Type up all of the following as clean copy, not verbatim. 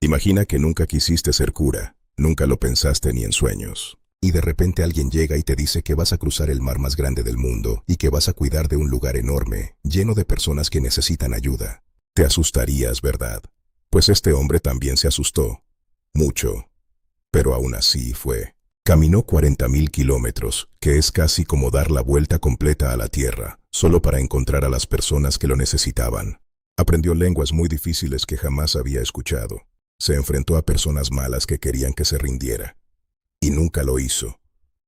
Imagina que nunca quisiste ser cura, nunca lo pensaste ni en sueños. Y de repente alguien llega y te dice que vas a cruzar el mar más grande del mundo y que vas a cuidar de un lugar enorme, lleno de personas que necesitan ayuda. Te asustarías, ¿verdad? Pues este hombre también se asustó. Mucho. Pero aún así fue. Caminó 40.000 kilómetros, que es casi como dar la vuelta completa a la Tierra, solo para encontrar a las personas que lo necesitaban. Aprendió lenguas muy difíciles que jamás había escuchado. Se enfrentó a personas malas que querían que se rindiera. Y nunca lo hizo,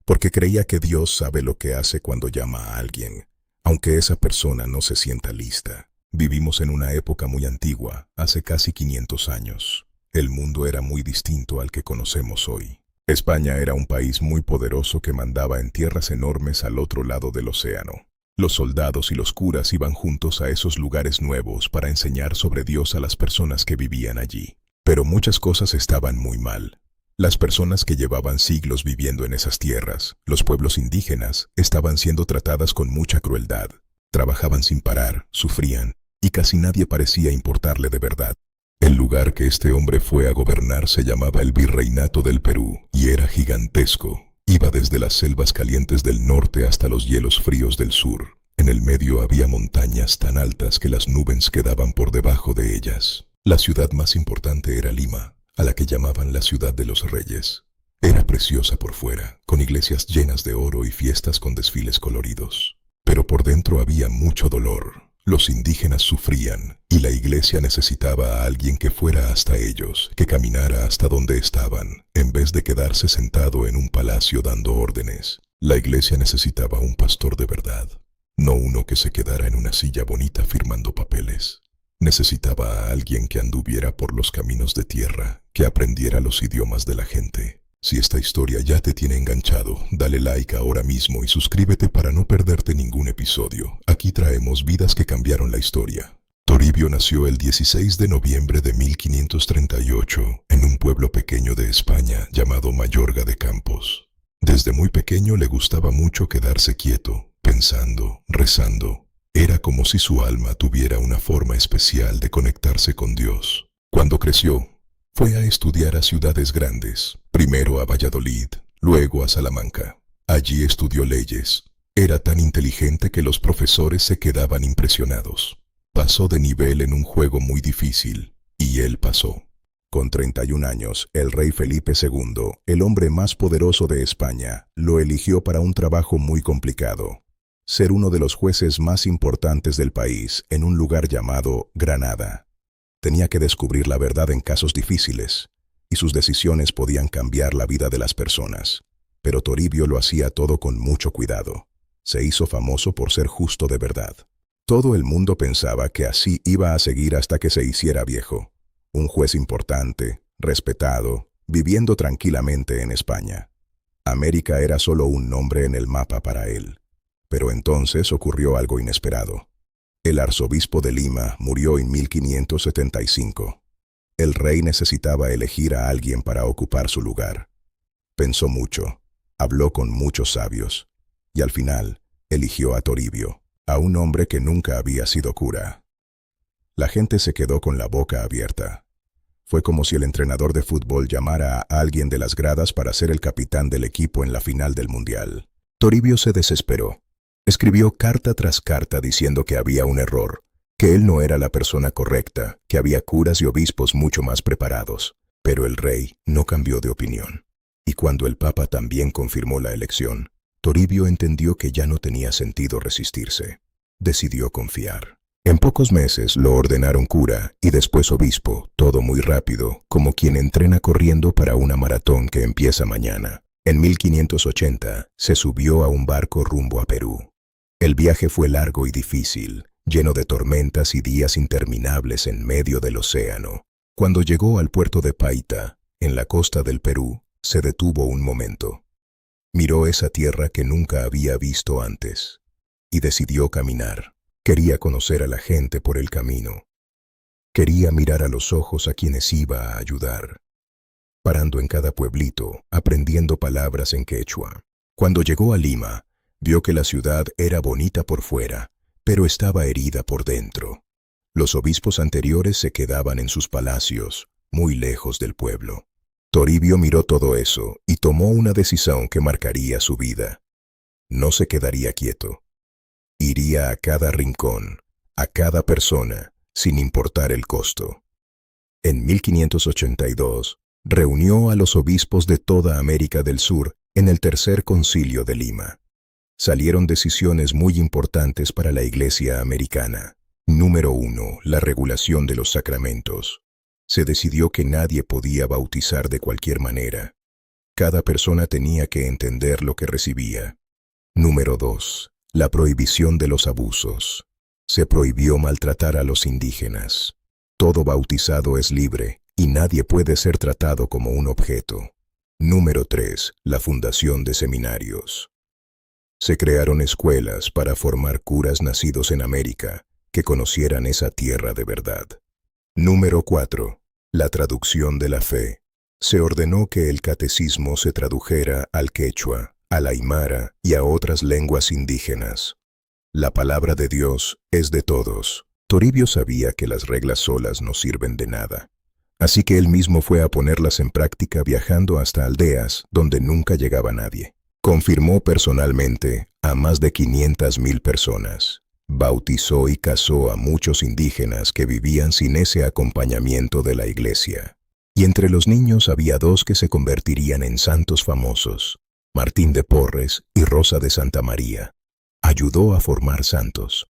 porque creía que Dios sabe lo que hace cuando llama a alguien, aunque esa persona no se sienta lista. Vivimos en una época muy antigua, hace casi 500 años. El mundo era muy distinto al que conocemos hoy. España era un país muy poderoso que mandaba en tierras enormes al otro lado del océano. Los soldados y los curas iban juntos a esos lugares nuevos para enseñar sobre Dios a las personas que vivían allí. Pero muchas cosas estaban muy mal. Las personas que llevaban siglos viviendo en esas tierras, los pueblos indígenas, estaban siendo tratadas con mucha crueldad. Trabajaban sin parar, sufrían, y casi nadie parecía importarle de verdad. El lugar que este hombre fue a gobernar se llamaba el Virreinato del Perú, y era gigantesco. Iba desde las selvas calientes del norte hasta los hielos fríos del sur. En el medio había montañas tan altas que las nubes quedaban por debajo de ellas. La ciudad más importante era Lima, a la que llamaban la ciudad de los reyes. Era preciosa por fuera, con iglesias llenas de oro y fiestas con desfiles coloridos. Pero por dentro había mucho dolor. Los indígenas sufrían, y la iglesia necesitaba a alguien que fuera hasta ellos, que caminara hasta donde estaban, en vez de quedarse sentado en un palacio dando órdenes. La iglesia necesitaba un pastor de verdad, no uno que se quedara en una silla bonita firmando papeles. Necesitaba a alguien que anduviera por los caminos de tierra, que aprendiera los idiomas de la gente. Si esta historia ya te tiene enganchado, dale like ahora mismo y suscríbete para no perderte ningún episodio. Aquí traemos vidas que cambiaron la historia. Toribio nació el 16 de noviembre de 1538 en un pueblo pequeño de España llamado Mayorga de Campos. Desde muy pequeño le gustaba mucho quedarse quieto, pensando, rezando. Era como si su alma tuviera una forma especial de conectarse con Dios. Cuando creció, fue a estudiar a ciudades grandes, primero a Valladolid, luego a Salamanca. Allí estudió leyes. Era tan inteligente que los profesores se quedaban impresionados. Pasó de nivel en un juego muy difícil, y él pasó. Con 31 años, el rey Felipe II, el hombre más poderoso de España, lo eligió para un trabajo muy complicado. Ser uno de los jueces más importantes del país en un lugar llamado Granada. Tenía que descubrir la verdad en casos difíciles, y sus decisiones podían cambiar la vida de las personas. Pero Toribio lo hacía todo con mucho cuidado. Se hizo famoso por ser justo de verdad. Todo el mundo pensaba que así iba a seguir hasta que se hiciera viejo. Un juez importante, respetado, viviendo tranquilamente en España. América era solo un nombre en el mapa para él. Pero entonces ocurrió algo inesperado. El arzobispo de Lima murió en 1575. El rey necesitaba elegir a alguien para ocupar su lugar. Pensó mucho, habló con muchos sabios, y al final eligió a Toribio, a un hombre que nunca había sido cura. La gente se quedó con la boca abierta. Fue como si el entrenador de fútbol llamara a alguien de las gradas para ser el capitán del equipo en la final del mundial. Toribio se desesperó. Escribió carta tras carta diciendo que había un error, que él no era la persona correcta, que había curas y obispos mucho más preparados. Pero el rey no cambió de opinión. Y cuando el papa también confirmó la elección, Toribio entendió que ya no tenía sentido resistirse. Decidió confiar. En pocos meses lo ordenaron cura y después obispo, todo muy rápido, como quien entrena corriendo para una maratón que empieza mañana. En 1580 se subió a un barco rumbo a Perú. El viaje fue largo y difícil, lleno de tormentas y días interminables en medio del océano. Cuando llegó al puerto de Paita, en la costa del Perú, se detuvo un momento. Miró esa tierra que nunca había visto antes, y decidió caminar. Quería conocer a la gente por el camino. Quería mirar a los ojos a quienes iba a ayudar. Parando en cada pueblito, aprendiendo palabras en quechua. Cuando llegó a Lima, vio que la ciudad era bonita por fuera, pero estaba herida por dentro. Los obispos anteriores se quedaban en sus palacios, muy lejos del pueblo. Toribio miró todo eso y tomó una decisión que marcaría su vida. No se quedaría quieto. Iría a cada rincón, a cada persona, sin importar el costo. En 1582, reunió a los obispos de toda América del Sur en el Tercer Concilio de Lima. Salieron decisiones muy importantes para la Iglesia americana. Número 1. La regulación de los sacramentos. Se decidió que nadie podía bautizar de cualquier manera. Cada persona tenía que entender lo que recibía. Número 2. La prohibición de los abusos. Se prohibió maltratar a los indígenas. Todo bautizado es libre y nadie puede ser tratado como un objeto. Número 3. La fundación de seminarios. Se crearon escuelas para formar curas nacidos en América que conocieran esa tierra de verdad. Número 4. La traducción de la fe. Se ordenó que el catecismo se tradujera al quechua, al aymara y a otras lenguas indígenas. La palabra de Dios es de todos. Toribio sabía que las reglas solas no sirven de nada. Así que él mismo fue a ponerlas en práctica viajando hasta aldeas donde nunca llegaba nadie. Confirmó personalmente a más de 500,000 personas. Bautizó y casó a muchos indígenas que vivían sin ese acompañamiento de la iglesia. Y entre los niños había 2 que se convertirían en santos famosos, Martín de Porres y Rosa de Santa María. Ayudó a formar santos.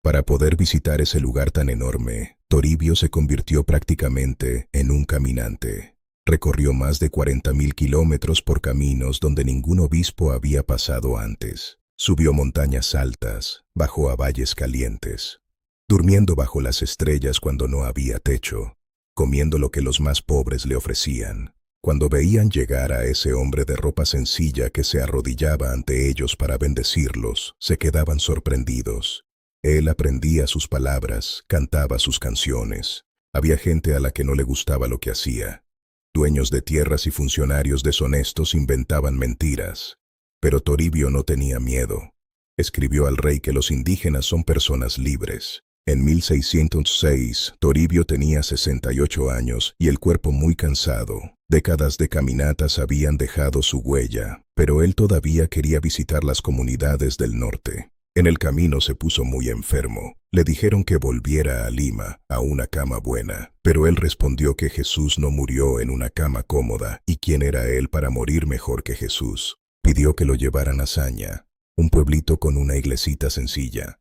Para poder visitar ese lugar tan enorme, Toribio se convirtió prácticamente en un caminante. Recorrió más de 40,000 kilómetros por caminos donde ningún obispo había pasado antes. Subió montañas altas, bajó a valles calientes, durmiendo bajo las estrellas cuando no había techo, comiendo lo que los más pobres le ofrecían. Cuando veían llegar a ese hombre de ropa sencilla que se arrodillaba ante ellos para bendecirlos, se quedaban sorprendidos. Él aprendía sus palabras, cantaba sus canciones. Había gente a la que no le gustaba lo que hacía. Dueños de tierras y funcionarios deshonestos inventaban mentiras. Pero Toribio no tenía miedo. Escribió al rey que los indígenas son personas libres. En 1606, Toribio tenía 68 años y el cuerpo muy cansado. Décadas de caminatas habían dejado su huella, pero él todavía quería visitar las comunidades del norte. En el camino se puso muy enfermo. Le dijeron que volviera a Lima, a una cama buena, pero él respondió que Jesús no murió en una cama cómoda y quién era él para morir mejor que Jesús. Pidió que lo llevaran a Zaña, un pueblito con una iglesita sencilla.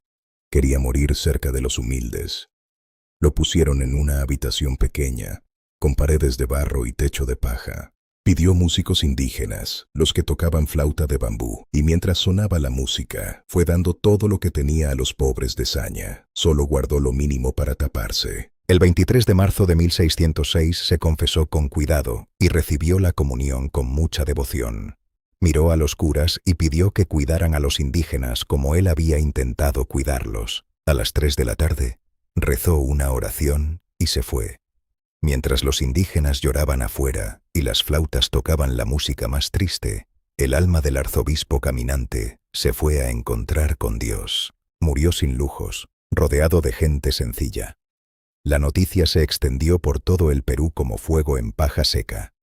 Quería morir cerca de los humildes. Lo pusieron en una habitación pequeña, con paredes de barro y techo de paja. Pidió músicos indígenas, los que tocaban flauta de bambú, y mientras sonaba la música, fue dando todo lo que tenía a los pobres de Zaña. Solo guardó lo mínimo para taparse. El 23 de marzo de 1606 se confesó con cuidado y recibió la comunión con mucha devoción. Miró a los curas y pidió que cuidaran a los indígenas como él había intentado cuidarlos. A las 3 de la tarde, rezó una oración y se fue. Mientras los indígenas lloraban afuera y las flautas tocaban la música más triste, el alma del arzobispo caminante se fue a encontrar con Dios. Murió sin lujos, rodeado de gente sencilla. La noticia se extendió por todo el Perú como fuego en paja seca.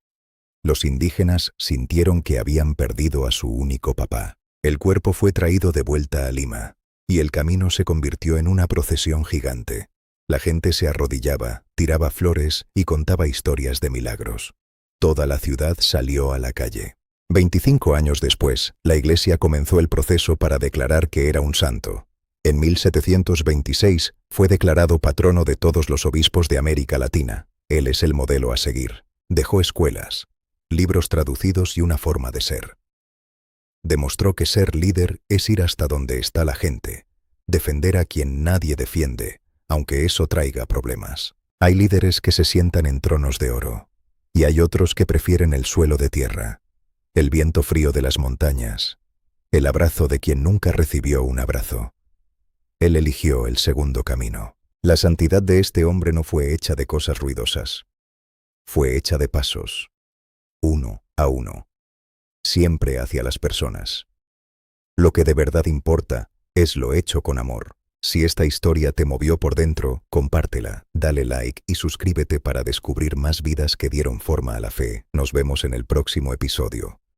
Los indígenas sintieron que habían perdido a su único papá. El cuerpo fue traído de vuelta a Lima, y el camino se convirtió en una procesión gigante. La gente se arrodillaba, tiraba flores y contaba historias de milagros. Toda la ciudad salió a la calle. 25 años después, la Iglesia comenzó el proceso para declarar que era un santo. En 1726 fue declarado patrono de todos los obispos de América Latina. Él es el modelo a seguir. Dejó escuelas, libros traducidos y una forma de ser. Demostró que ser líder es ir hasta donde está la gente, defender a quien nadie defiende, aunque eso traiga problemas. Hay líderes que se sientan en tronos de oro, y hay otros que prefieren el suelo de tierra, el viento frío de las montañas, el abrazo de quien nunca recibió un abrazo. Él eligió el segundo camino. La santidad de este hombre no fue hecha de cosas ruidosas. Fue hecha de pasos, uno a uno, siempre hacia las personas. Lo que de verdad importa es lo hecho con amor. Si esta historia te movió por dentro, compártela, dale like y suscríbete para descubrir más vidas que dieron forma a la fe. Nos vemos en el próximo episodio.